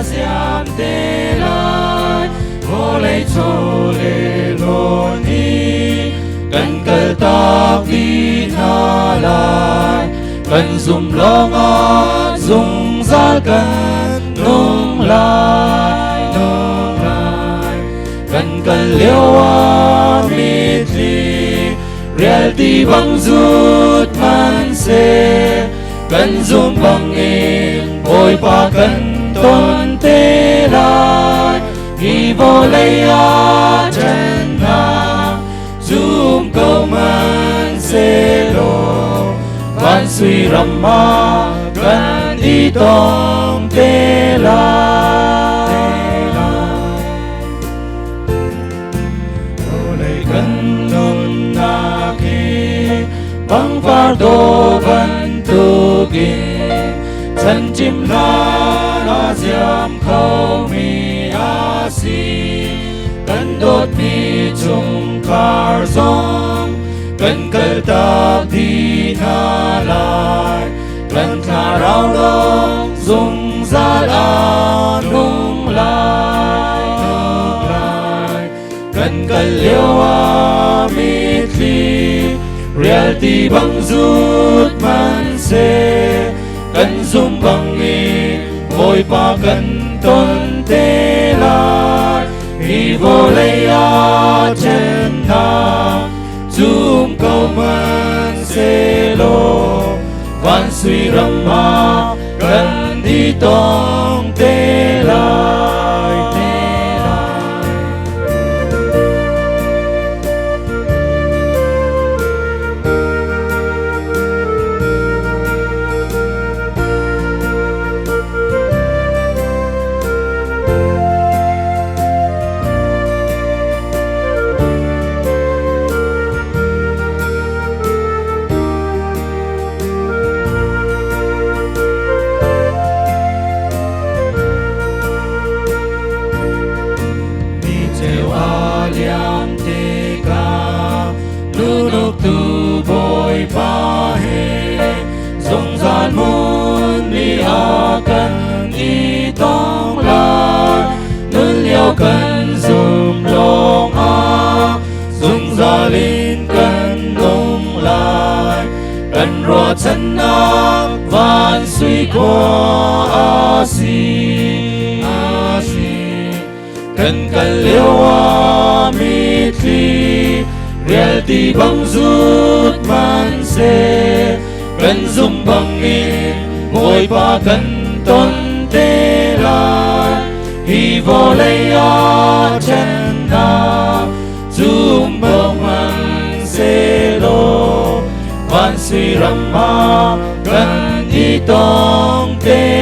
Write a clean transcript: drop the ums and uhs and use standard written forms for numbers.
diam te lai vô lấy cho lê lô ni cần cờ tóc đi na lai cần dùng lo ngó dùng ra cần nung lai cần cần liêu a mít li riel ti bang rút man se cần dùng bằng in ôi pa cần tôn tê lai hi vô lấy a chân na zoom câu man se lo van suy ram ma cần đi tông tê lai ô lấy cần nôn na ki băng pha đô vẫn tukin chân chim na diam khâu mi a si cần đốt mi chung car zong cần cờ tạc đi na lai cần khả rau đông dùng ra la nung lai cần cần liêu a mít li riel ti bang rút man se cần dùng bằng nghi ôi pa cần tôn tê lai hi vô lấy a chân na zoom câu man se lo van suy ram ma cần đi tông tê lai tu bồi pa he dùng gian muôn đi a cần đi tông lai nên liêu cần dùng long a dùng gia linh cần nung lai cần rùa chân áp van suy qua a si cần cần liêu a mít li riel ti bang rút man se cần dùng bằng in ngồi pa cần tôn tê lai hi vô lấy a chân na zoom bông man se lo van suy ram ma cần đi tông tê